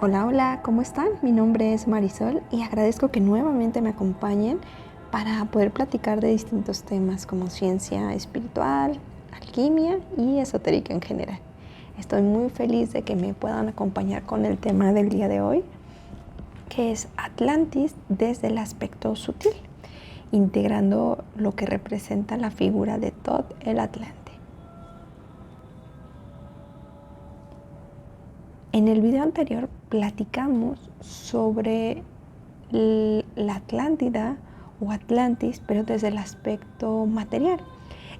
Hola, hola, ¿cómo están? Mi nombre es Marisol y agradezco que nuevamente me acompañen para poder platicar de distintos temas como ciencia espiritual, alquimia y esotérica en general. Estoy muy feliz de que me puedan acompañar con el tema del día de hoy, que es Atlantis desde el aspecto sutil, integrando lo que representa la figura de Thoth el Atlante. En el video anterior platicamos sobre la Atlántida o Atlantis, pero desde el aspecto material,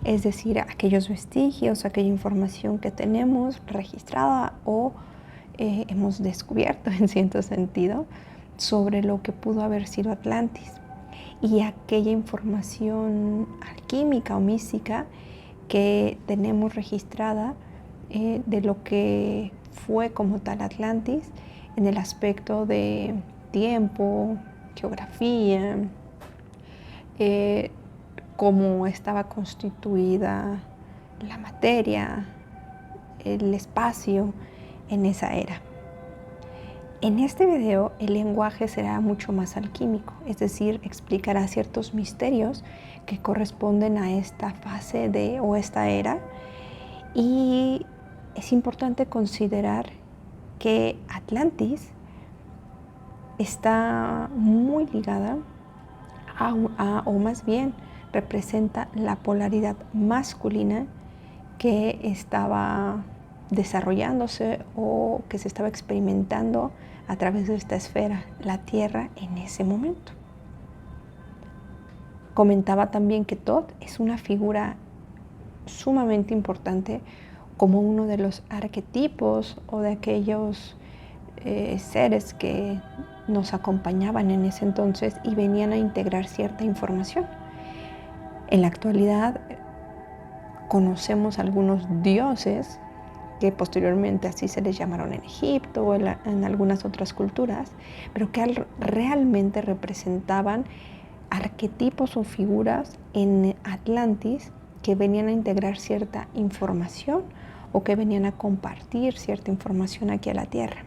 es decir, aquellos vestigios, aquella información que tenemos registrada o hemos descubierto en cierto sentido sobre lo que pudo haber sido Atlantis y aquella información alquímica o mística que tenemos registrada de lo que fue como tal Atlantis en el aspecto de tiempo, geografía, cómo estaba constituida la materia, el espacio en esa era. En este video el lenguaje será mucho más alquímico, es decir, explicará ciertos misterios que corresponden a esta fase o esta era, y es importante considerar que Atlantis está muy ligada o más bien representa la polaridad masculina que estaba desarrollándose o que se estaba experimentando a través de esta esfera, la Tierra, en ese momento. Comentaba también que Thoth es una figura sumamente importante como uno de los arquetipos o de aquellos seres que nos acompañaban en ese entonces y venían a integrar cierta información. En la actualidad conocemos algunos dioses que posteriormente así se les llamaron en Egipto o en algunas otras culturas, pero que realmente representaban arquetipos o figuras en Atlantis que venían a integrar cierta información o que venían a compartir cierta información aquí a la Tierra.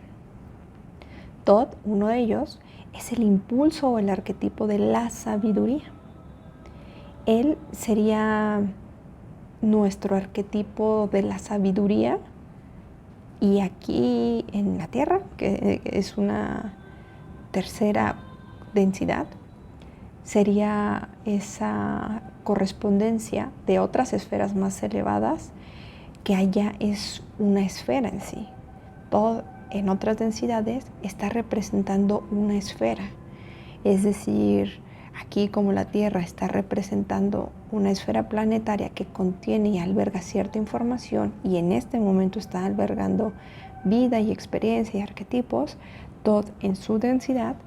Thoth, uno de ellos, es el impulso o el arquetipo de la sabiduría. Él sería nuestro arquetipo de la sabiduría, y aquí en la Tierra, que es una tercera densidad, sería esa correspondencia de otras esferas más elevadas, que allá es una esfera en sí. Todo en otras densidades está representando una esfera. Es decir, aquí como la Tierra está representando una esfera planetaria que contiene y alberga cierta información, y en este momento está albergando vida y experiencia y arquetipos, Thoth en su densidad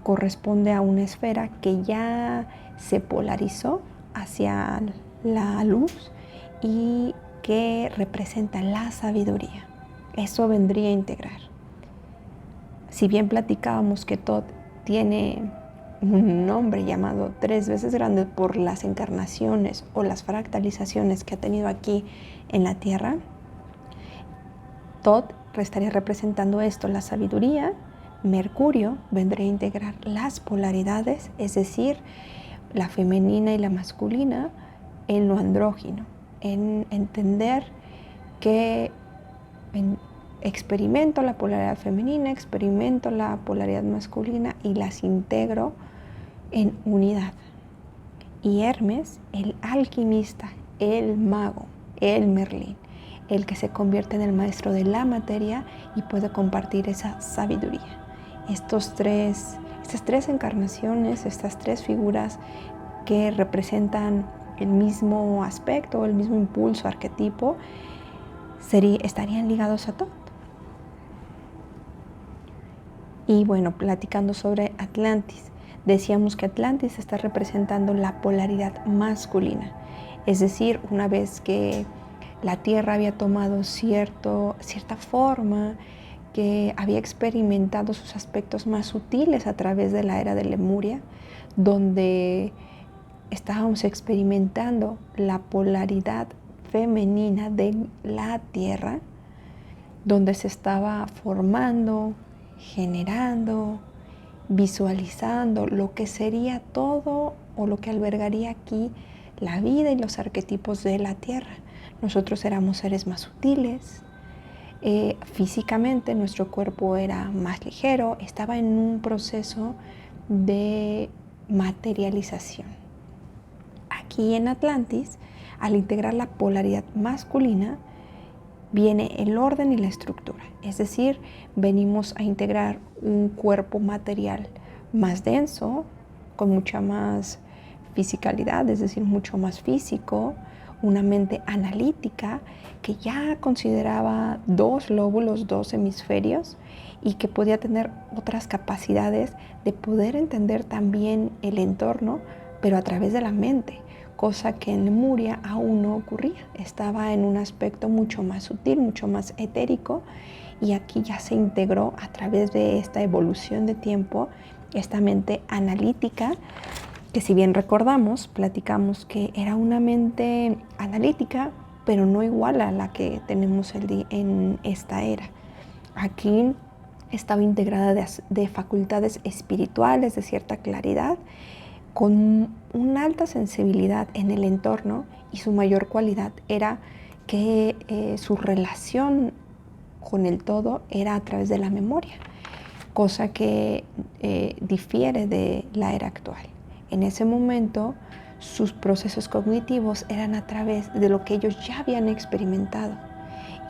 corresponde a una esfera que ya se polarizó hacia la luz y que representa la sabiduría. Eso vendría a integrar. Si bien platicábamos que Thoth tiene un nombre llamado 3 veces grande por las encarnaciones o las fractalizaciones que ha tenido aquí en la Tierra, Thoth estaría representando esto, la sabiduría. Mercurio vendría a integrar las polaridades, es decir, la femenina y la masculina en lo andrógino, en entender que experimento la polaridad femenina, experimento la polaridad masculina y las integro en unidad. Y Hermes, el alquimista, el mago, el Merlín, el que se convierte en el maestro de la materia y puede compartir esa sabiduría. Estas tres encarnaciones, estas tres figuras que representan el mismo aspecto, el mismo impulso, arquetipo, estarían ligados a todo. Y bueno, platicando sobre Atlantis, decíamos que Atlantis está representando la polaridad masculina, es decir, una vez que la Tierra había tomado cierta forma, que había experimentado sus aspectos más sutiles a través de la era de Lemuria, donde estábamos experimentando la polaridad femenina de la Tierra, donde se estaba formando, generando, visualizando lo que sería todo o lo que albergaría aquí la vida y los arquetipos de la Tierra. Nosotros éramos seres más sutiles, físicamente nuestro cuerpo era más ligero, estaba en un proceso de materialización. Aquí en Atlantis, al integrar la polaridad masculina, viene el orden y la estructura. Es decir, venimos a integrar un cuerpo material más denso, con mucha más fisicalidad, es decir, mucho más físico, una mente analítica que ya consideraba dos lóbulos, dos hemisferios y que podía tener otras capacidades de poder entender también el entorno, pero a través de la mente, cosa que en Lemuria aún no ocurría. Estaba en un aspecto mucho más sutil, mucho más etérico, y aquí ya se integró a través de esta evolución de tiempo esta mente analítica, que si bien recordamos, platicamos que era una mente analítica, pero no igual a la que tenemos en esta era. Aquí estaba integrada de facultades espirituales, de cierta claridad, con una alta sensibilidad en el entorno, y su mayor cualidad era que su relación con el todo era a través de la memoria, cosa que difiere de la era actual. En ese momento, sus procesos cognitivos eran a través de lo que ellos ya habían experimentado,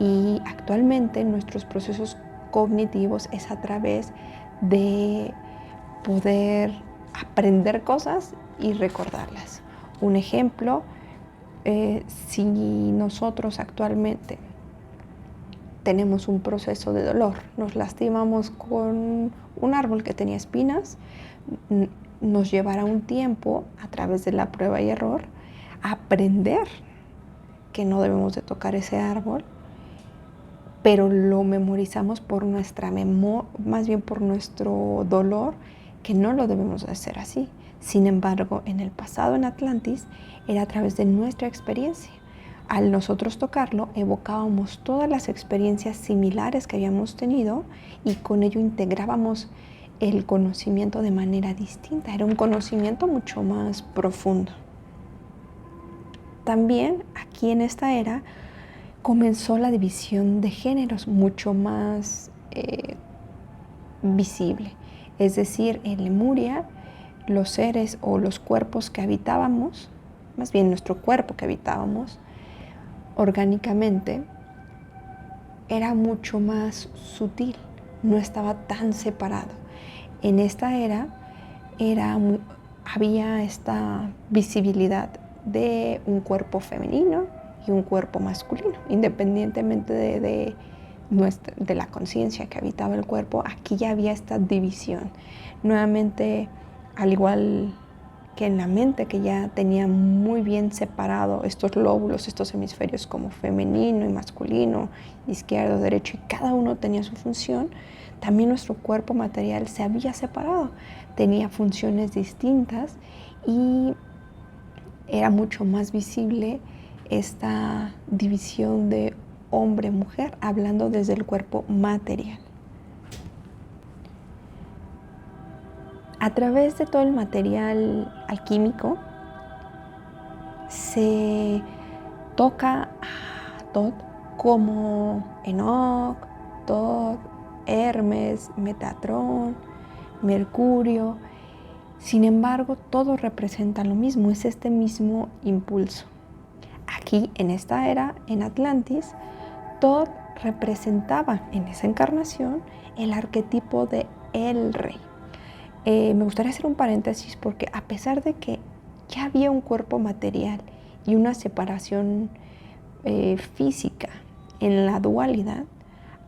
y actualmente nuestros procesos cognitivos es a través de poder aprender cosas y recordarlas. Un ejemplo, si nosotros actualmente tenemos un proceso de dolor, nos lastimamos con un árbol que tenía espinas, nos llevará un tiempo a través de la prueba y error a aprender que no debemos de tocar ese árbol, pero lo memorizamos por nuestra memoria, más bien por nuestro dolor, que no lo debemos de hacer así. Sin embargo, en el pasado en Atlantis era a través de nuestra experiencia. Al nosotros tocarlo, evocábamos todas las experiencias similares que habíamos tenido, y con ello integrábamos el conocimiento de manera distinta. Era un conocimiento mucho más profundo. También aquí en esta era comenzó la división de géneros mucho más visible. Es decir, en Lemuria, los seres o los cuerpos que habitábamos, más bien nuestro cuerpo que habitábamos orgánicamente, era mucho más sutil, no estaba tan separado. En esta era había esta visibilidad de un cuerpo femenino y un cuerpo masculino, independientemente de la conciencia que habitaba el cuerpo. Aquí ya había esta división. Nuevamente, al igual que en la mente, que ya tenía muy bien separado estos lóbulos, estos hemisferios como femenino y masculino, izquierdo, derecho, y cada uno tenía su función, también nuestro cuerpo material se había separado, tenía funciones distintas, y era mucho más visible esta división de hombre-mujer, hablando desde el cuerpo material. A través de todo el material alquímico se toca a Thoth como Enoch, Thoth, Hermes, Metatrón, Mercurio. Sin embargo, todos representan lo mismo, es este mismo impulso. Aquí en esta era, en Atlantis, Thoth representaba en esa encarnación el arquetipo de el rey. Me gustaría hacer un paréntesis, porque a pesar de que ya había un cuerpo material y una separación física en la dualidad,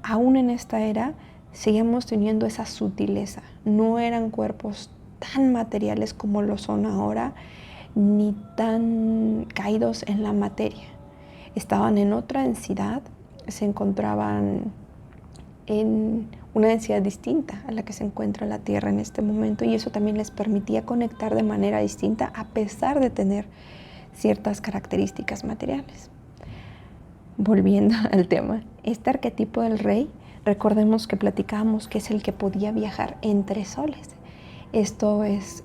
aún en esta era seguíamos teniendo esa sutileza. No eran cuerpos tan materiales como lo son ahora, ni tan caídos en la materia. Estaban en otra densidad, se encontraban en una densidad distinta a la que se encuentra la Tierra en este momento, y eso también les permitía conectar de manera distinta a pesar de tener ciertas características materiales. Volviendo al tema, este arquetipo del rey Recordemos que platicamos que es el que podía viajar entre soles. Esto es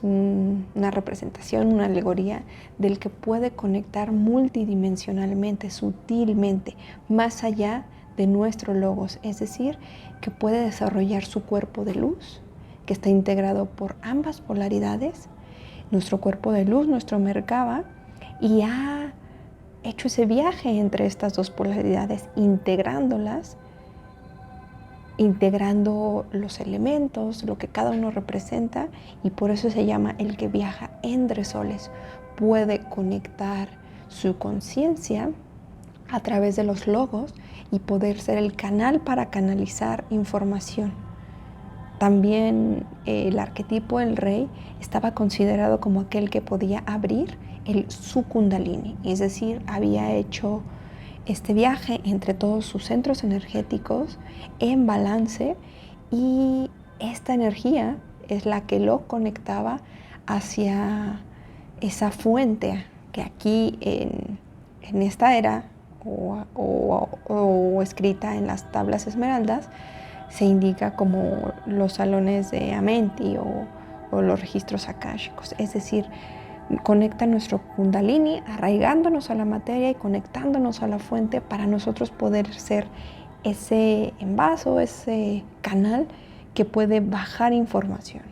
una representación, una alegoría del que puede conectar multidimensionalmente, sutilmente, más allá de nuestro logos, es decir, que puede desarrollar su cuerpo de luz, que está integrado por ambas polaridades, nuestro cuerpo de luz, nuestro Merkaba, y ha hecho ese viaje entre estas dos polaridades, integrándolas, integrando los elementos, lo que cada uno representa, y por eso se llama el que viaja entre soles. Puede conectar su conciencia a través de los logos y poder ser el canal para canalizar información. También el arquetipo del rey estaba considerado como aquel que podía abrir su kundalini, es decir, había hecho este viaje entre todos sus centros energéticos en balance, y esta energía es la que lo conectaba hacia esa fuente que aquí en esta era o escrita en las tablas esmeraldas se indica como los salones de Amenti o los registros akáshicos, es decir, conecta nuestro kundalini arraigándonos a la materia y conectándonos a la fuente para nosotros poder ser ese envaso, ese canal que puede bajar información.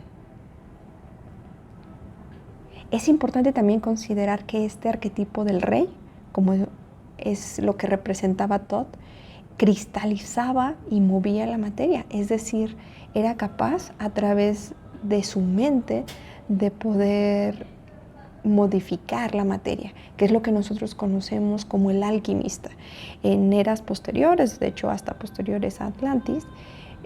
Es importante también considerar que este arquetipo del rey, como es lo que representaba Thoth, cristalizaba y movía la materia, es decir, era capaz a través de su mente de poder modificar la materia, que es lo que nosotros conocemos como el alquimista. En eras posteriores, de hecho hasta posteriores a Atlantis,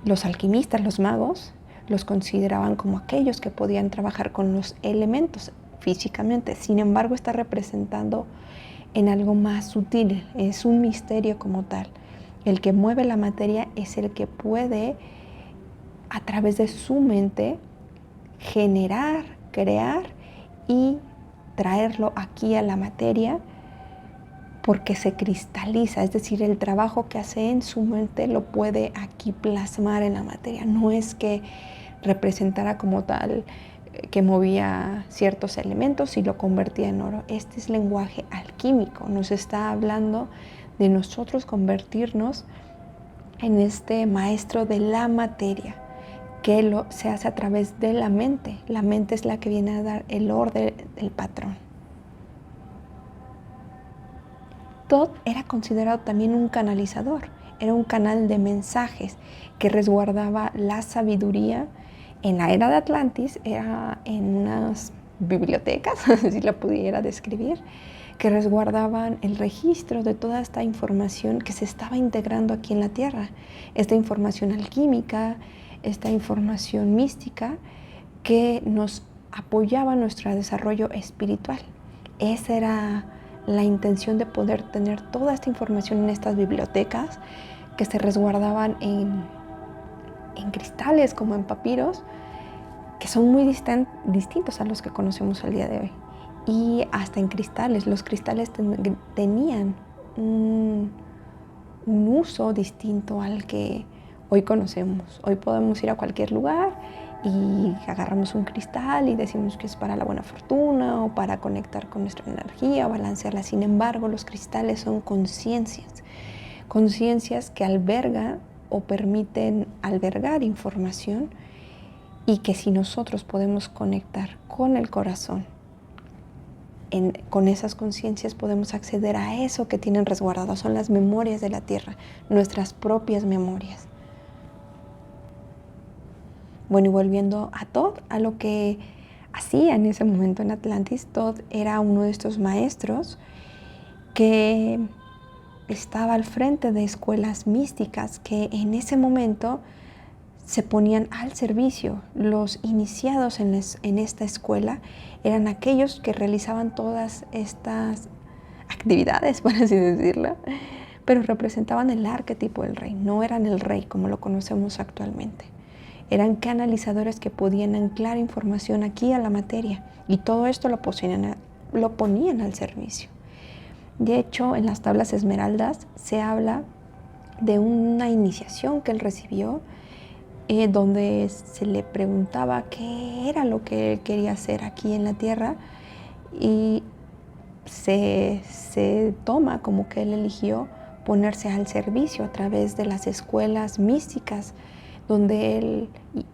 los alquimistas, los magos, los consideraban como aquellos que podían trabajar con los elementos físicamente. Sin embargo, está representando en algo más sutil, es un misterio como tal. El que mueve la materia es el que puede, a través de su mente, generar, crear y traerlo aquí a la materia, porque se cristaliza, es decir, el trabajo que hace en su mente lo puede aquí plasmar en la materia. No es que representara como tal que movía ciertos elementos y lo convertía en oro. Este es lenguaje alquímico, nos está hablando de nosotros convertirnos en este maestro de la materia, que se hace a través de la mente. La mente es la que viene a dar el orden, el patrón. Thoth era considerado también un canalizador, era un canal de mensajes que resguardaba la sabiduría. En la era de Atlantis era en unas bibliotecas, si la pudiera describir, que resguardaban el registro de toda esta información que se estaba integrando aquí en la Tierra, esta información alquímica, esta información mística que nos apoyaba en nuestro desarrollo espiritual. Esa era la intención de poder tener toda esta información en estas bibliotecas que se resguardaban en cristales como en papiros, que son muy distintos a los que conocemos al día de hoy. Y hasta en cristales, los cristales tenían un uso distinto al que hoy conocemos. Hoy podemos ir a cualquier lugar y agarramos un cristal y decimos que es para la buena fortuna o para conectar con nuestra energía o balancearla. Sin embargo, los cristales son conciencias que albergan o permiten albergar información, y que si nosotros podemos conectar con el corazón, con esas conciencias podemos acceder a eso que tienen resguardado. Son las memorias de la Tierra, nuestras propias memorias. Bueno, y volviendo a Thoth, a lo que hacía en ese momento en Atlantis, Thoth era uno de estos maestros que estaba al frente de escuelas místicas que en ese momento se ponían al servicio. Los iniciados en esta escuela eran aquellos que realizaban todas estas actividades, por así decirlo, pero representaban el arquetipo del rey, no eran el rey como lo conocemos actualmente. Eran canalizadores que podían anclar información aquí a la materia, y todo esto lo ponían al servicio. De hecho, en las tablas esmeraldas se habla de una iniciación que él recibió, donde se le preguntaba qué era lo que él quería hacer aquí en la tierra, y se toma como que él eligió ponerse al servicio a través de las escuelas místicas, donde él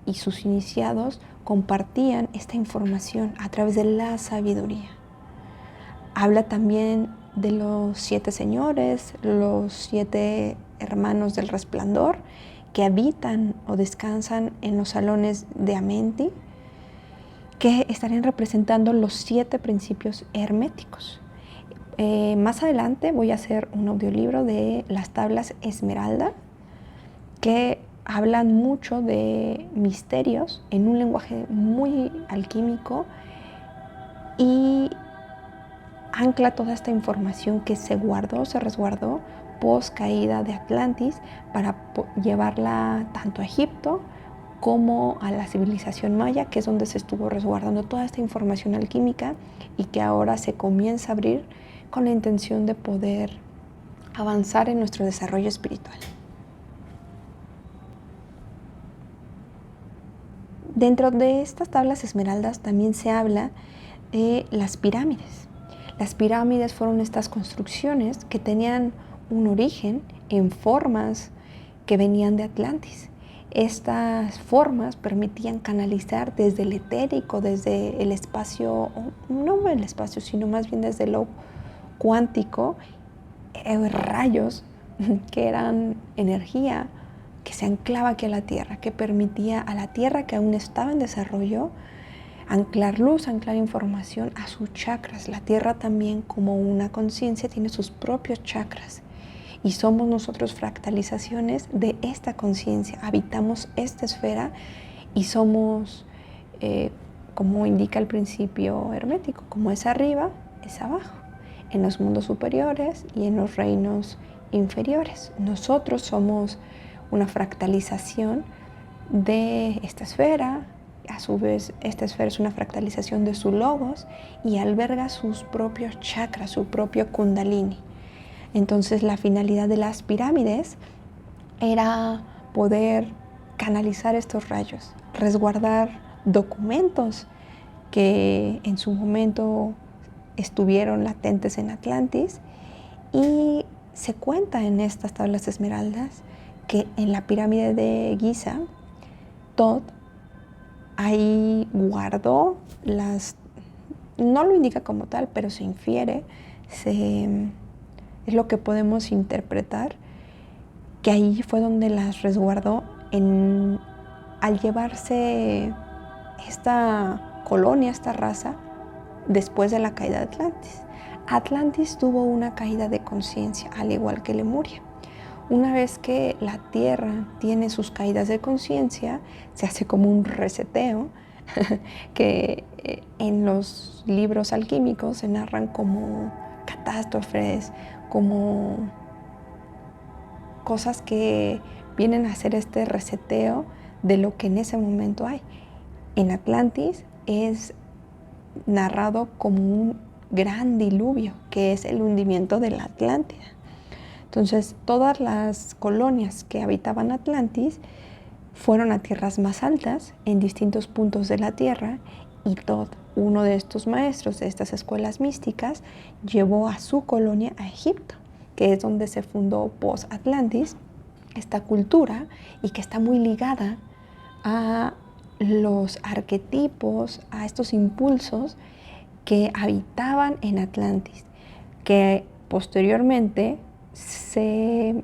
y sus iniciados compartían esta información a través de la sabiduría. Habla también de los 7 señores, los 7 hermanos del resplandor, que habitan o descansan en los salones de Amenti, que estarían representando los 7 principios herméticos. Más adelante voy a hacer un audiolibro de las tablas Esmeralda, que hablan mucho de misterios en un lenguaje muy alquímico y ancla toda esta información que se guardó, se resguardó post caída de Atlantis, para llevarla tanto a Egipto como a la civilización maya, que es donde se estuvo resguardando toda esta información alquímica y que ahora se comienza a abrir con la intención de poder avanzar en nuestro desarrollo espiritual. Dentro de estas tablas esmeraldas también se habla de las pirámides. Las pirámides fueron estas construcciones que tenían un origen en formas que venían de Atlantis. Estas formas permitían canalizar desde el etérico, desde el espacio, no el espacio, sino más bien desde lo cuántico, rayos que eran energía que se anclaba aquí a la Tierra, que permitía a la Tierra, que aún estaba en desarrollo, anclar luz, anclar información a sus chakras. La Tierra también, como una conciencia, tiene sus propios chakras. Y somos nosotros fractalizaciones de esta conciencia. Habitamos esta esfera y somos, como indica el principio hermético, como es arriba, es abajo. En los mundos superiores y en los reinos inferiores. Nosotros somos una fractalización de esta esfera. A su vez, esta esfera es una fractalización de su logos y alberga sus propios chakras, su propio kundalini. Entonces, la finalidad de las pirámides era poder canalizar estos rayos, resguardar documentos que en su momento estuvieron latentes en Atlantis, y se cuenta en estas tablas esmeraldas que en la pirámide de Giza, Thoth ahí guardó no lo indica como tal, pero se infiere, es lo que podemos interpretar, que ahí fue donde las resguardó al llevarse esta colonia, esta raza, después de la caída de Atlantis. Atlantis tuvo una caída de conciencia, al igual que Lemuria. Una vez que la Tierra tiene sus caídas de conciencia, se hace como un reseteo, que en los libros alquímicos se narran como catástrofes, como cosas que vienen a hacer este reseteo de lo que en ese momento hay. En Atlantis es narrado como un gran diluvio, que es el hundimiento de la Atlántida. Entonces, todas las colonias que habitaban Atlantis fueron a tierras más altas en distintos puntos de la Tierra, y Thoth, uno de estos maestros de estas escuelas místicas, llevó a su colonia a Egipto, que es donde se fundó post-Atlantis esta cultura, y que está muy ligada a los arquetipos, a estos impulsos que habitaban en Atlantis, que posteriormente se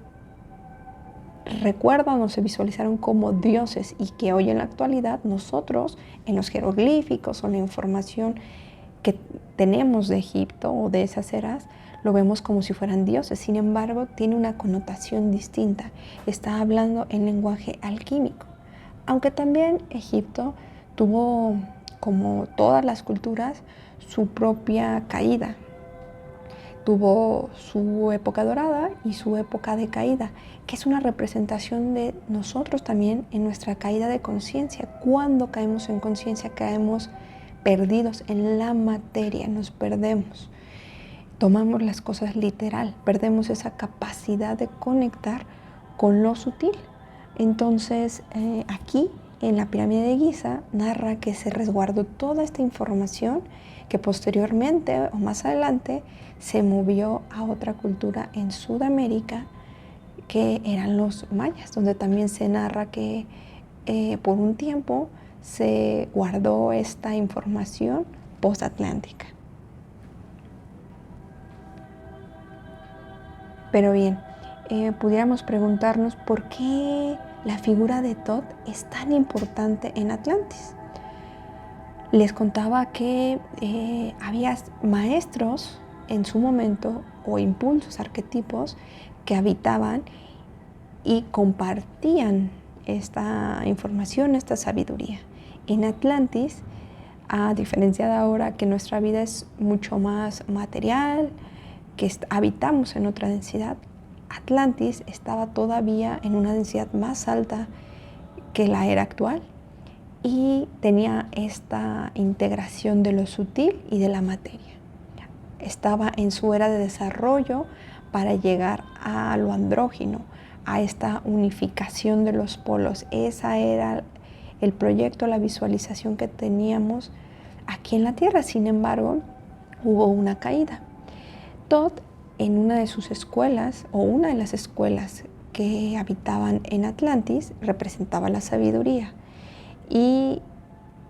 recuerdan o se visualizaron como dioses, y que hoy en la actualidad nosotros en los jeroglíficos o la información que tenemos de Egipto o de esas eras lo vemos como si fueran dioses. Sin embargo, tiene una connotación distinta. Está hablando en lenguaje alquímico. Aunque también Egipto tuvo, como todas las culturas, su propia caída. Tuvo su época dorada y su época de caída, que es una representación de nosotros también en nuestra caída de conciencia. Cuando caemos en conciencia, caemos perdidos en la materia, nos perdemos. Tomamos las cosas literal, perdemos esa capacidad de conectar con lo sutil. Entonces, aquí en la pirámide de Giza narra que se resguardó toda esta información que posteriormente o más adelante se movió a otra cultura en Sudamérica, que eran los mayas, donde también se narra que por un tiempo se guardó esta información postatlántica. Pero bien, pudiéramos preguntarnos por qué la figura de Thoth es tan importante en Atlantis. Les contaba que había maestros en su momento o impulsos, arquetipos que habitaban y compartían esta información, esta sabiduría. En Atlantis, a diferencia de ahora que nuestra vida es mucho más material, que habitamos en otra densidad, Atlantis estaba todavía en una densidad más alta que la era actual y tenía esta integración de lo sutil y de la materia. Estaba en su era de desarrollo para llegar a lo andrógino, a esta unificación de los polos. Esa era el proyecto, la visualización que teníamos aquí en la Tierra. Sin embargo, hubo una caída. Thoth, en una de sus escuelas, o una de las escuelas que habitaban en Atlantis, representaba la sabiduría. Y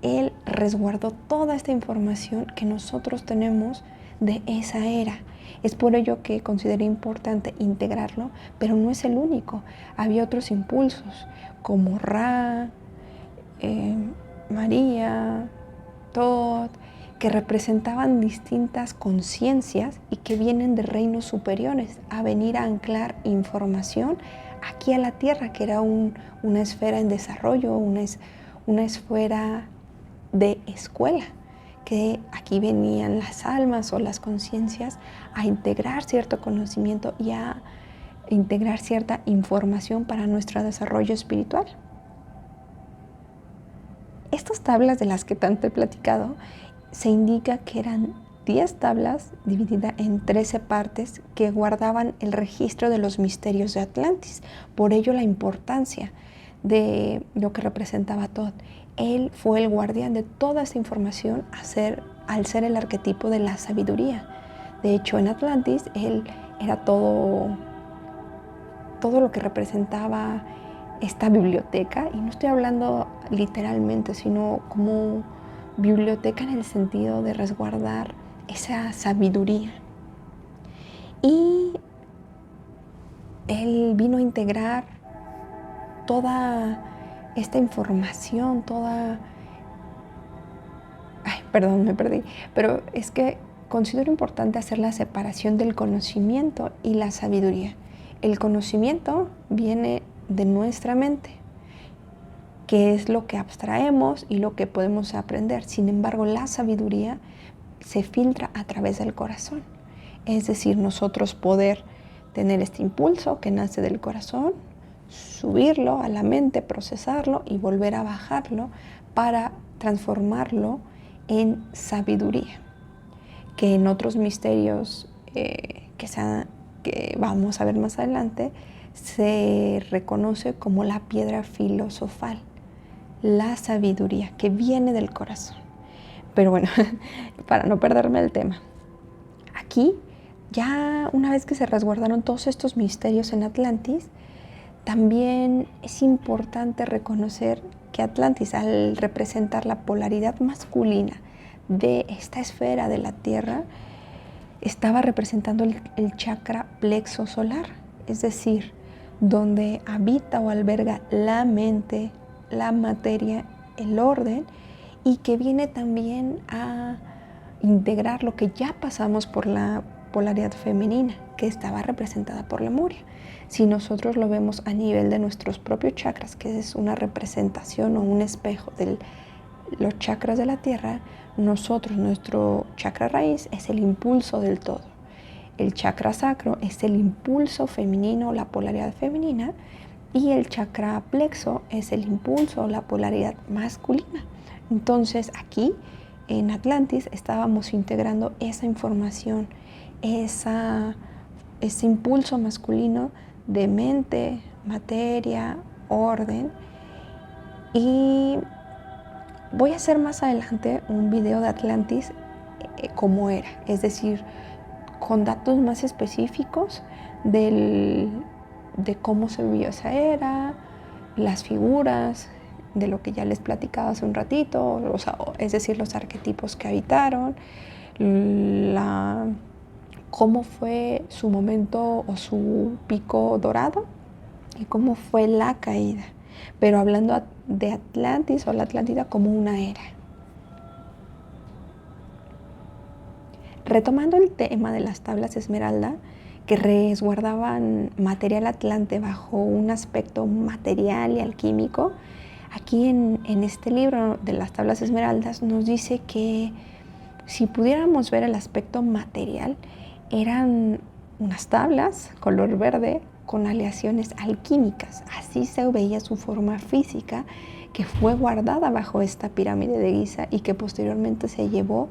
él resguardó toda esta información que nosotros tenemos de esa era. Es por ello que consideré importante integrarlo, pero no es el único. Había otros impulsos como Ra, María, Thoth, que representaban distintas conciencias y que vienen de reinos superiores a venir a anclar información aquí a la Tierra, que era una esfera en desarrollo, una esfera de escuela, que aquí venían las almas o las conciencias a integrar cierto conocimiento y a integrar cierta información para nuestro desarrollo espiritual. Estas tablas de las que tanto he platicado, se indica que eran 10 tablas divididas en 13 partes que guardaban el registro de los misterios de Atlantis. Por ello la importancia de lo que representaba Thoth. Él fue el guardián de toda esta información al ser el arquetipo de la sabiduría. De hecho, en Atlantis, él era todo lo que representaba esta biblioteca. Y no estoy hablando literalmente, sino como biblioteca en el sentido de resguardar esa sabiduría. Y él vino a integrar toda esta información, perdón, me perdí, pero es que considero importante hacer la separación del conocimiento y la sabiduría. El conocimiento viene de nuestra mente, que es lo que abstraemos y lo que podemos aprender. Sin embargo, la sabiduría se filtra a través del corazón. Es decir, nosotros poder tener este impulso que nace del corazón, subirlo a la mente, procesarlo y volver a bajarlo para transformarlo en sabiduría, que en otros misterios que vamos a ver más adelante se reconoce como la piedra filosofal, la sabiduría que viene del corazón. Pero bueno, para no perderme el tema, aquí ya una vez que se resguardaron todos estos misterios en Atlantis, también es importante reconocer que Atlantis, al representar la polaridad masculina de esta esfera de la Tierra, estaba representando el chakra plexo solar, es decir, donde habita o alberga la mente, la materia, el orden, y que viene también a integrar lo que ya pasamos por la polaridad femenina, que estaba representada por Lemuria. Si nosotros lo vemos a nivel de nuestros propios chakras, que es una representación o un espejo de los chakras de la Tierra, nuestro chakra raíz es el impulso del todo. El chakra sacro es el impulso femenino, la polaridad femenina, y el chakra plexo es el impulso, la polaridad masculina. Entonces aquí en Atlantis estábamos integrando esa información, ese impulso masculino de mente, materia, orden. Y voy a hacer más adelante un video de Atlantis como era, es decir, con datos más específicos de cómo se vivió esa era, las figuras, de lo que ya les platicaba hace un ratito, es decir, los arquetipos que habitaron, cómo fue su momento o su pico dorado y cómo fue la caída. Pero hablando de Atlantis o la Atlántida como una era. Retomando el tema de las tablas esmeralda, que resguardaban material atlante bajo un aspecto material y alquímico, aquí en este libro de las tablas esmeraldas nos dice que si pudiéramos ver el aspecto material, eran unas tablas color verde con aleaciones alquímicas. Así se veía su forma física, que fue guardada bajo esta pirámide de Giza y que posteriormente se llevó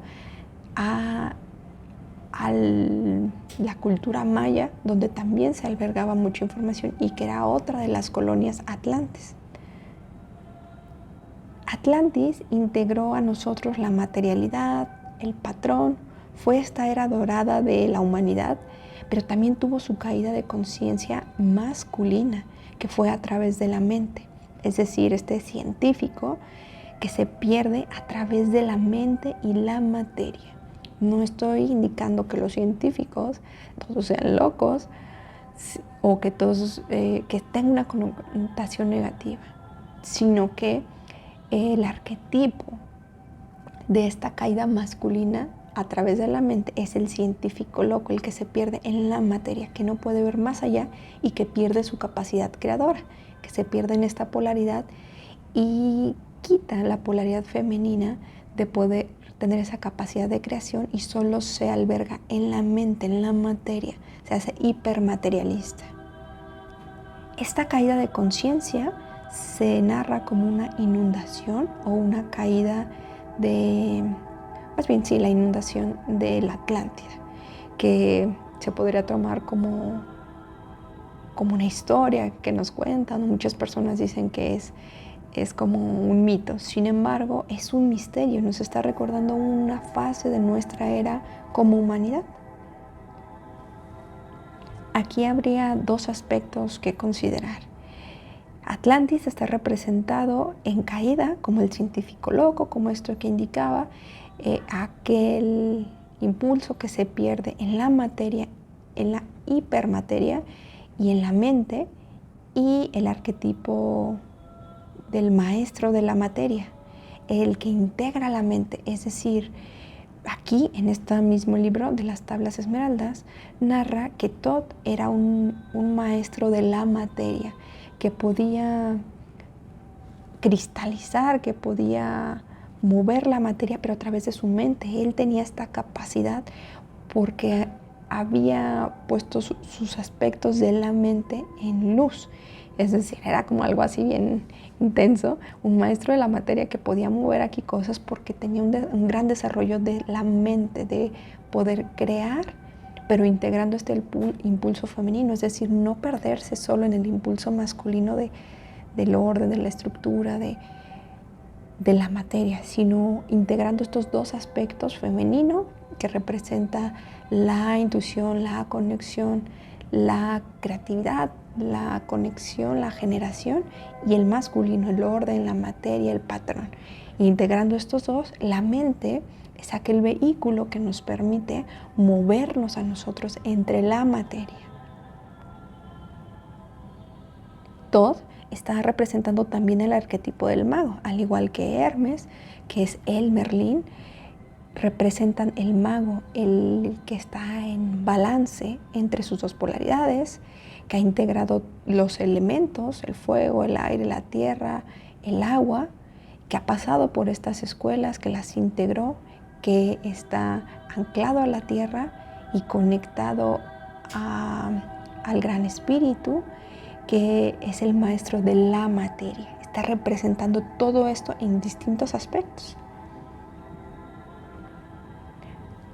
a la cultura maya, donde también se albergaba mucha información y que era otra de las colonias atlantes. Atlantis integró a nosotros la materialidad, el patrón, fue esta era dorada de la humanidad, pero también tuvo su caída de conciencia masculina, que fue a través de la mente, es decir, este científico que se pierde a través de la mente y la materia. No estoy indicando que los científicos todos sean locos o que todos que tengan una connotación negativa, sino que el arquetipo de esta caída masculina a través de la mente es el científico loco, el que se pierde en la materia, que no puede ver más allá y que pierde su capacidad creadora, que se pierde en esta polaridad y quita la polaridad femenina de poder tener esa capacidad de creación y solo se alberga en la mente, en la materia, se hace hipermaterialista. Esta caída de conciencia se narra como una inundación o una caída más bien sí, la inundación de la Atlántida, que se podría tomar como una historia que nos cuentan. Muchas personas dicen que es como un mito. Sin embargo, es un misterio, nos está recordando una fase de nuestra era como humanidad. Aquí habría dos aspectos que considerar. Atlantis está representado en caída como el científico loco, como esto que indicaba, aquel impulso que se pierde en la materia, en la hipermateria y en la mente, y el arquetipo del maestro de la materia, el que integra la mente. Es decir, aquí en este mismo libro de las tablas esmeraldas narra que Thoth era un maestro de la materia, que podía cristalizar, que podía mover la materia, pero a través de su mente. Él tenía esta capacidad porque había puesto sus aspectos de la mente en luz. Es decir, era como algo así bien intenso, un maestro de la materia que podía mover aquí cosas porque tenía un gran desarrollo de la mente, de poder crear, pero integrando este impulso femenino, es decir, no perderse solo en el impulso masculino del orden, de la estructura, de la materia, sino integrando estos dos aspectos, femenino, que representa la intuición, la conexión, la creatividad, la conexión, la generación, y el masculino, el orden, la materia, el patrón. Integrando estos dos, la mente es aquel vehículo que nos permite movernos a nosotros entre la materia. Thoth está representando también el arquetipo del mago, al igual que Hermes, que es el Merlín, representan el mago, el que está en balance entre sus dos polaridades, que ha integrado los elementos, el fuego, el aire, la tierra, el agua, que ha pasado por estas escuelas, que las integró, que está anclado a la tierra y conectado al gran espíritu, que es el maestro de la materia. Está representando todo esto en distintos aspectos.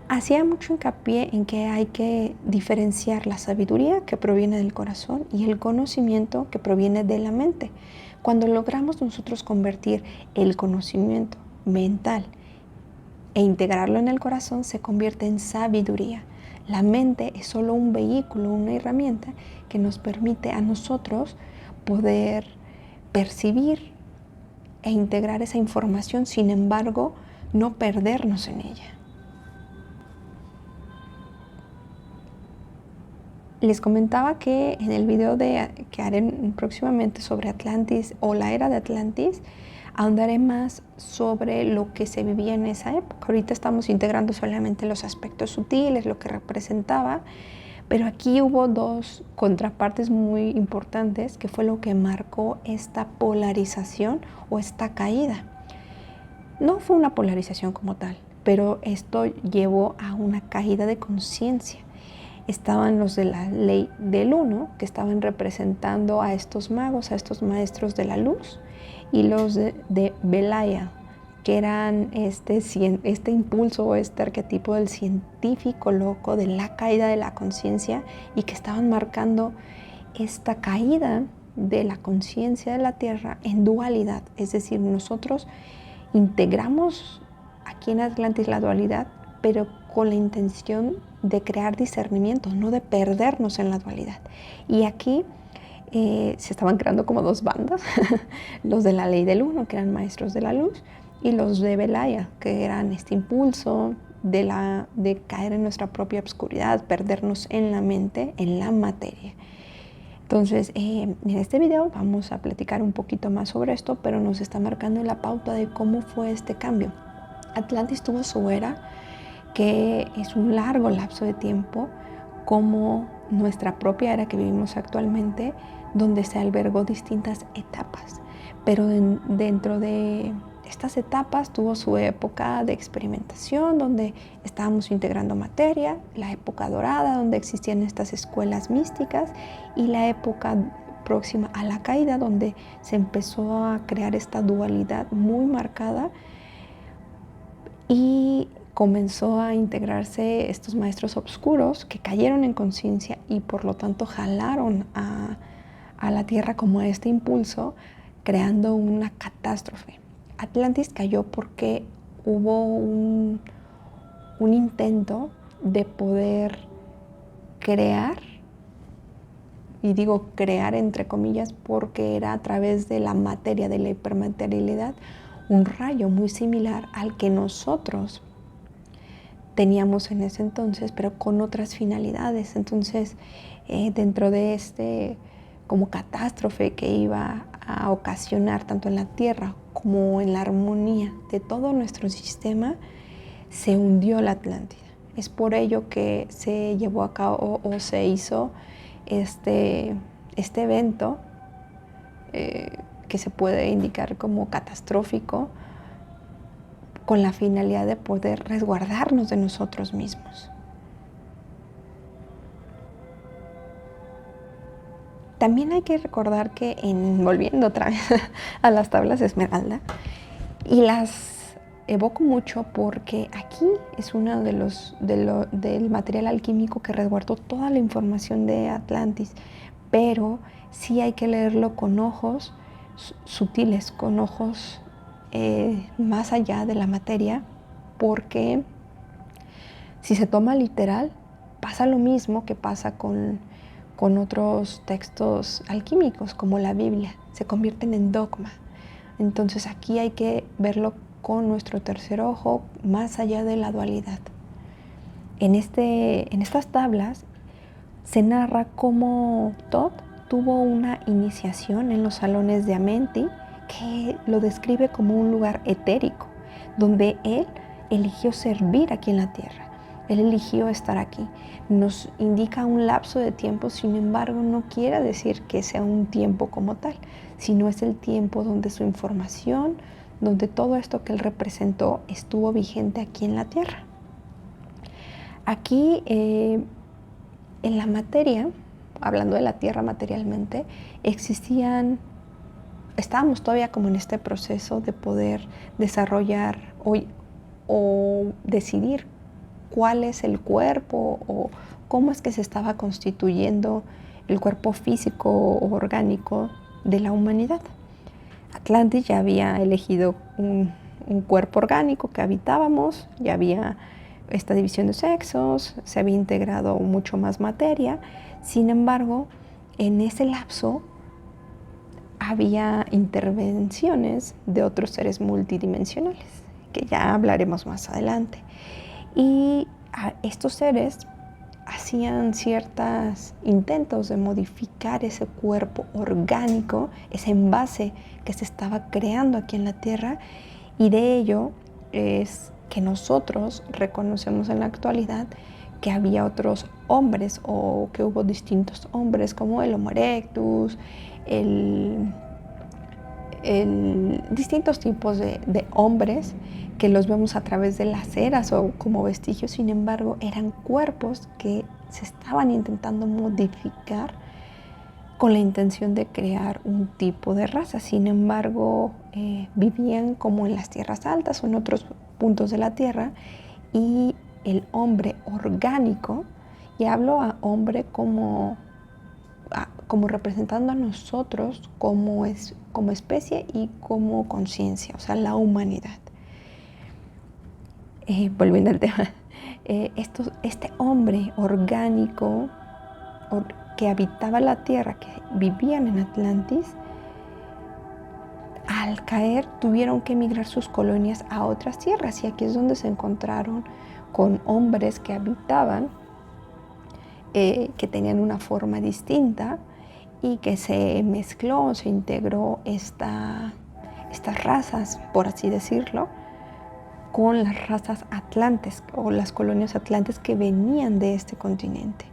Hacía mucho hincapié en que hay que diferenciar la sabiduría que proviene del corazón y el conocimiento que proviene de la mente. Cuando logramos nosotros convertir el conocimiento mental e integrarlo en el corazón, se convierte en sabiduría. La mente es solo un vehículo, una herramienta que nos permite a nosotros poder percibir e integrar esa información, sin embargo, no perdernos en ella. Les comentaba que en el video que haré próximamente sobre Atlantis o la era de Atlantis, ahondaré más sobre lo que se vivía en esa época. Ahorita estamos integrando solamente los aspectos sutiles, lo que representaba, pero aquí hubo dos contrapartes muy importantes que fue lo que marcó esta polarización o esta caída. No fue una polarización como tal, pero esto llevó a una caída de conciencia. Estaban los de la ley del uno, que estaban representando a estos magos, a estos maestros de la luz, y los de Belaya, que eran este impulso o este arquetipo del científico loco, de la caída de la conciencia, y que estaban marcando esta caída de la conciencia de la Tierra en dualidad. Es decir, nosotros integramos aquí en Atlantis la dualidad, pero con la intención de crear discernimiento, no de perdernos en la dualidad. Y aquí se estaban creando como dos bandas, los de la ley del uno, que eran maestros de la luz, y los de Belaya, que eran este impulso de caer en nuestra propia oscuridad, perdernos en la mente, en la materia. Entonces, en este video vamos a platicar un poquito más sobre esto, pero nos está marcando la pauta de cómo fue este cambio. Atlantis tuvo su era, que es un largo lapso de tiempo, como nuestra propia era que vivimos actualmente, donde se albergó distintas etapas. Pero dentro de estas etapas tuvo su época de experimentación, donde estábamos integrando materia, la época dorada, donde existían estas escuelas místicas, y la época próxima a la caída, donde se empezó a crear esta dualidad muy marcada y comenzó a integrarse estos maestros oscuros que cayeron en conciencia y por lo tanto jalaron a la Tierra como este impulso, creando una catástrofe. Atlantis cayó porque hubo un intento de poder crear, y digo crear entre comillas porque era a través de la materia, de la hipermaterialidad, un rayo muy similar al que nosotros teníamos en ese entonces, pero con otras finalidades. Entonces, dentro de este como catástrofe que iba a ocasionar tanto en la Tierra como en la armonía de todo nuestro sistema, se hundió la Atlántida. Es por ello que se llevó a cabo o se hizo este evento que se puede indicar como catastrófico, con la finalidad de poder resguardarnos de nosotros mismos. También hay que recordar que, volviendo otra vez a las tablas de Esmeralda, y las evoco mucho porque aquí es uno del material alquímico que resguardó toda la información de Atlantis, pero sí hay que leerlo con ojos sutiles, con ojos más allá de la materia, porque si se toma literal, pasa lo mismo que pasa con otros textos alquímicos, como la Biblia, se convierten en dogma. Entonces aquí hay que verlo con nuestro tercer ojo, más allá de la dualidad. En estas tablas se narra cómo Thoth tuvo una iniciación en los salones de Amenti, que lo describe como un lugar etérico, donde él eligió servir aquí en la tierra. Él eligió estar aquí. Nos indica un lapso de tiempo, sin embargo, no quiere decir que sea un tiempo como tal, sino es el tiempo donde su información, donde todo esto que él representó estuvo vigente aquí en la tierra. Aquí, en la materia, hablando de la tierra materialmente, estábamos todavía como en este proceso de poder desarrollar o decidir cuál es el cuerpo o cómo es que se estaba constituyendo el cuerpo físico o orgánico de la humanidad. Atlantis ya había elegido un cuerpo orgánico que habitábamos, ya había esta división de sexos, se había integrado mucho más materia. Sin embargo, en ese lapso había intervenciones de otros seres multidimensionales, que ya hablaremos más adelante. Y estos seres hacían ciertos intentos de modificar ese cuerpo orgánico, ese envase que se estaba creando aquí en la Tierra, y de ello es que nosotros reconocemos en la actualidad que había otros hombres o que hubo distintos hombres como el Homo erectus, distintos tipos de hombres que los vemos a través de las eras o como vestigios. Sin embargo, eran cuerpos que se estaban intentando modificar con la intención de crear un tipo de raza. Sin embargo, vivían como en las tierras altas o en otros puntos de la Tierra, y el hombre orgánico, y hablo a hombre como representando a nosotros como especie y como conciencia, o sea, la humanidad. Volviendo al tema, este hombre orgánico que habitaba la Tierra, que vivían en Atlantis, al caer tuvieron que emigrar sus colonias a otras tierras, y aquí es donde se encontraron con hombres que habitaban, que tenían una forma distinta, y que se mezcló, se integró estas razas, por así decirlo, con las razas atlantes o las colonias atlantes que venían de este continente.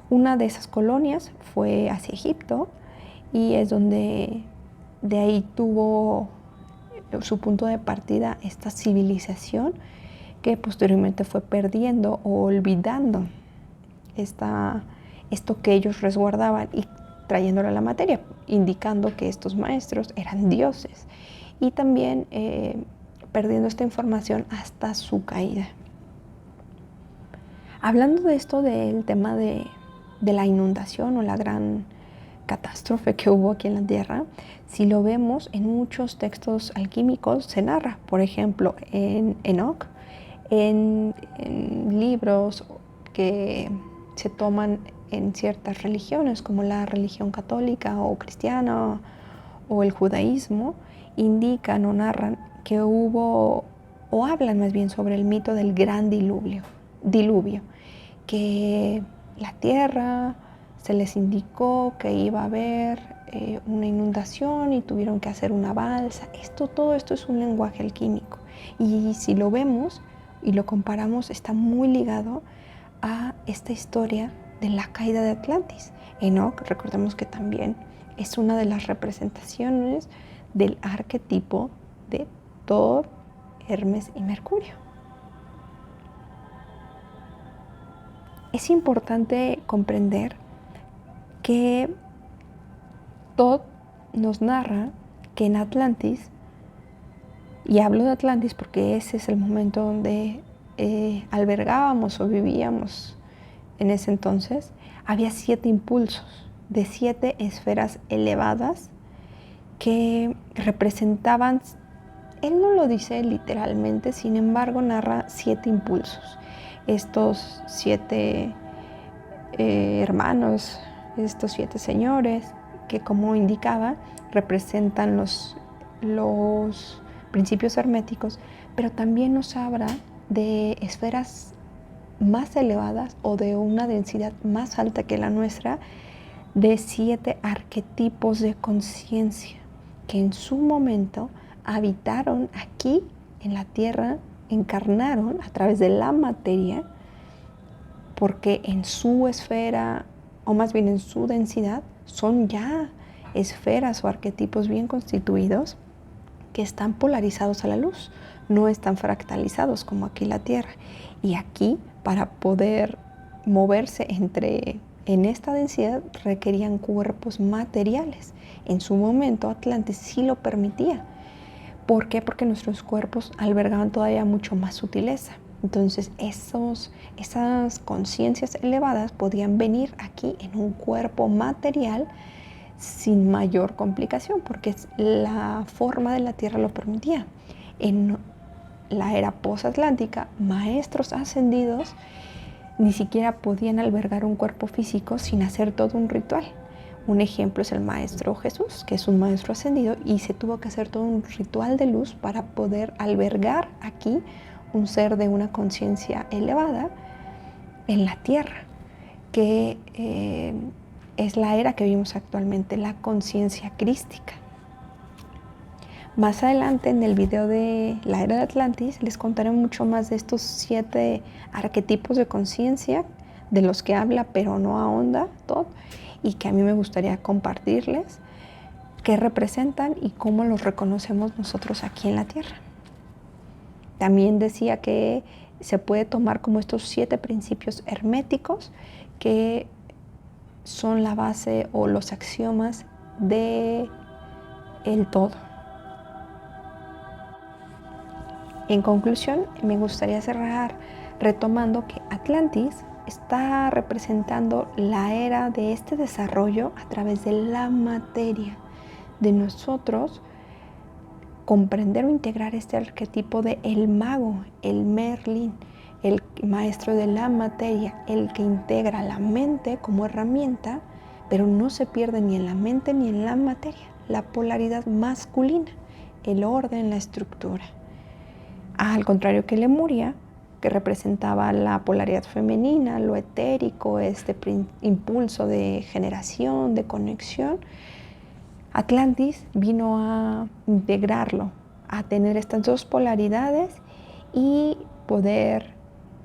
Una de esas colonias fue hacia Egipto, y es donde de ahí tuvo su punto de partida esta civilización, que posteriormente fue perdiendo o olvidando esto que ellos resguardaban y trayéndolo a la materia, indicando que estos maestros eran dioses, y también perdiendo esta información hasta su caída. Hablando de esto del tema de la inundación o la gran catástrofe que hubo aquí en la Tierra, si lo vemos en muchos textos alquímicos se narra, por ejemplo en Enoch, en libros que se toman en ciertas religiones como la religión católica o cristiana o el judaísmo, indican o narran que hubo, o hablan más bien sobre el mito del gran diluvio, que la tierra se les indicó que iba a haber una inundación y tuvieron que hacer una balsa. Todo esto es un lenguaje alquímico, y si lo vemos y lo comparamos, está muy ligado a esta historia de la caída de Atlantis. Enoch, recordemos que también es una de las representaciones del arquetipo de Thor, Hermes y Mercurio. Es importante comprender que Thoth nos narra que en Atlantis, y hablo de Atlantis porque ese es el momento donde albergábamos o vivíamos en ese entonces, había 7 impulsos de 7 esferas elevadas que representaban, él no lo dice literalmente, sin embargo narra 7 impulsos. Estos 7 hermanos, estos 7 señores, que como indicaba, representan los principios herméticos, pero también nos habla de esferas más elevadas o de una densidad más alta que la nuestra, de 7 arquetipos de conciencia que en su momento habitaron aquí en la Tierra, encarnaron a través de la materia, porque en su esfera, o más bien en su densidad, son ya esferas o arquetipos bien constituidos que están polarizados a la luz, no están fractalizados como aquí la Tierra. Y aquí, para poder moverse en esta densidad, requerían cuerpos materiales. En su momento Atlantis sí lo permitía. ¿Por qué? Porque nuestros cuerpos albergaban todavía mucho más sutileza. Entonces esas conciencias elevadas podían venir aquí en un cuerpo material sin mayor complicación, porque la forma de la Tierra lo permitía. En la era posatlántica, maestros ascendidos ni siquiera podían albergar un cuerpo físico sin hacer todo un ritual. Un ejemplo es el Maestro Jesús, que es un maestro ascendido, y se tuvo que hacer todo un ritual de luz para poder albergar aquí un ser de una conciencia elevada en la Tierra, que es la era que vivimos actualmente, la conciencia crística. Más adelante en el video de la era de Atlantis les contaré mucho más de estos 7 arquetipos de conciencia de los que habla pero no ahonda Todd, y que a mí me gustaría compartirles qué representan y cómo los reconocemos nosotros aquí en la Tierra. También decía que se puede tomar como estos 7 principios herméticos que son la base o los axiomas de el todo. En conclusión, me gustaría cerrar retomando que Atlantis está representando la era de este desarrollo a través de la materia, de nosotros comprender o integrar este arquetipo de el mago, el Merlín, el maestro de la materia, el que integra la mente como herramienta, pero no se pierde ni en la mente ni en la materia, la polaridad masculina, el orden, la estructura. Al contrario que Lemuria, que representaba la polaridad femenina, lo etérico, este impulso de generación, de conexión, Atlantis vino a integrarlo, a tener estas 2 polaridades y poder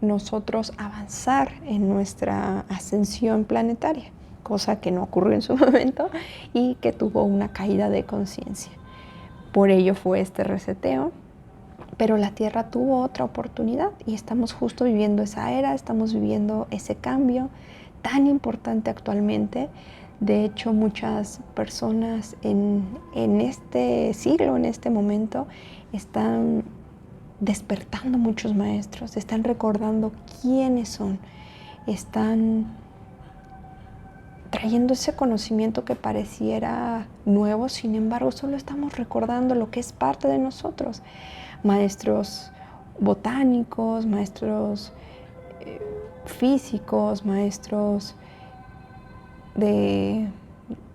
nosotros avanzar en nuestra ascensión planetaria, cosa que no ocurrió en su momento y que tuvo una caída de conciencia. Por ello fue este reseteo. Pero la Tierra tuvo otra oportunidad y estamos justo viviendo esa era, estamos viviendo ese cambio tan importante actualmente. De hecho, muchas personas en este siglo, en este momento, están despertando muchos maestros, están recordando quiénes son, están trayendo ese conocimiento que pareciera nuevo, sin embargo, solo estamos recordando lo que es parte de nosotros. Maestros botánicos, maestros físicos, maestros del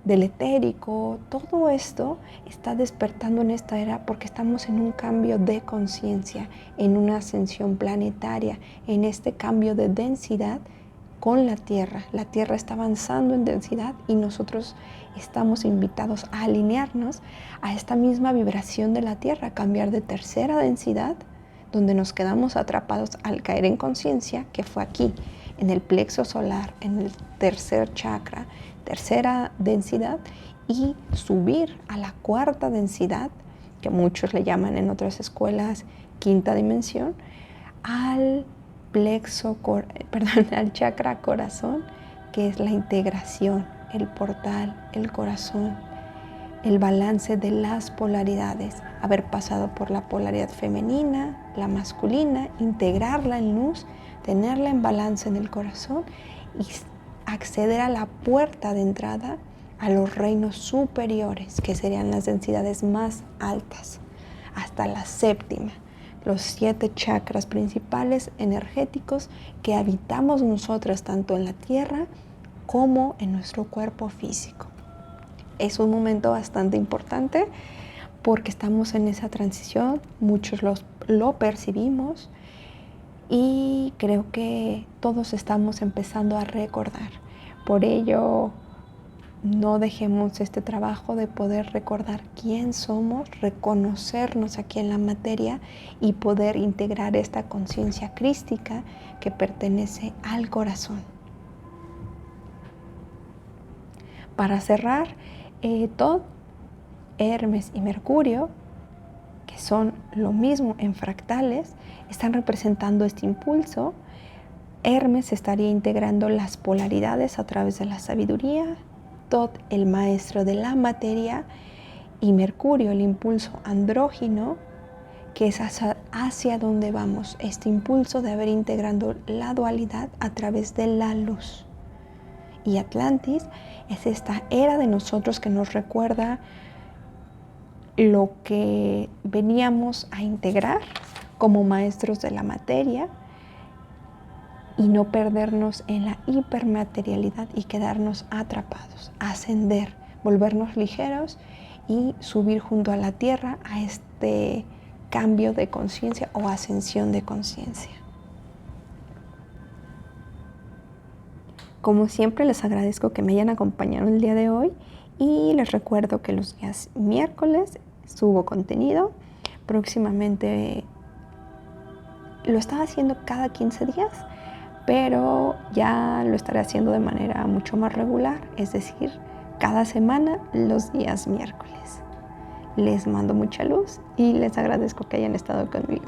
etérico, todo esto está despertando en esta era porque estamos en un cambio de conciencia, en una ascensión planetaria, en este cambio de densidad con la Tierra. La Tierra está avanzando en densidad y nosotros estamos invitados a alinearnos a esta misma vibración de la Tierra, cambiar de tercera densidad, donde nos quedamos atrapados al caer en conciencia, que fue aquí, en el plexo solar, en el tercer chakra, tercera densidad, y subir a la 4ª densidad, que muchos le llaman en otras escuelas 5ª dimensión, al al chakra corazón, que es la integración, el portal, el corazón, el balance de las polaridades, haber pasado por la polaridad femenina, la masculina, integrarla en luz, tenerla en balance en el corazón y acceder a la puerta de entrada a los reinos superiores, que serían las densidades más altas, hasta la 7ª. Los 7 chakras principales energéticos que habitamos nosotros tanto en la Tierra como en nuestro cuerpo físico. Es un momento bastante importante porque estamos en esa transición, muchos lo percibimos y creo que todos estamos empezando a recordar. Por ello, no dejemos este trabajo de poder recordar quién somos, reconocernos aquí en la materia y poder integrar esta conciencia crística que pertenece al corazón. Para cerrar, Thoth, Hermes y Mercurio, que son lo mismo en fractales, están representando este impulso. Hermes estaría integrando las polaridades a través de la sabiduría, Thoth, el maestro de la materia, y Mercurio, el impulso andrógino, que es hacia donde vamos, este impulso de haber integrado la dualidad a través de la luz. Y Atlantis es esta era de nosotros que nos recuerda lo que veníamos a integrar como maestros de la materia y no perdernos en la hipermaterialidad y quedarnos atrapados, ascender, volvernos ligeros y subir junto a la Tierra a este cambio de conciencia o ascensión de conciencia. Como siempre, les agradezco que me hayan acompañado el día de hoy y les recuerdo que los días miércoles subo contenido. Próximamente lo estaba haciendo cada 15 días, pero ya lo estaré haciendo de manera mucho más regular, es decir, cada semana los días miércoles. Les mando mucha luz y les agradezco que hayan estado conmigo.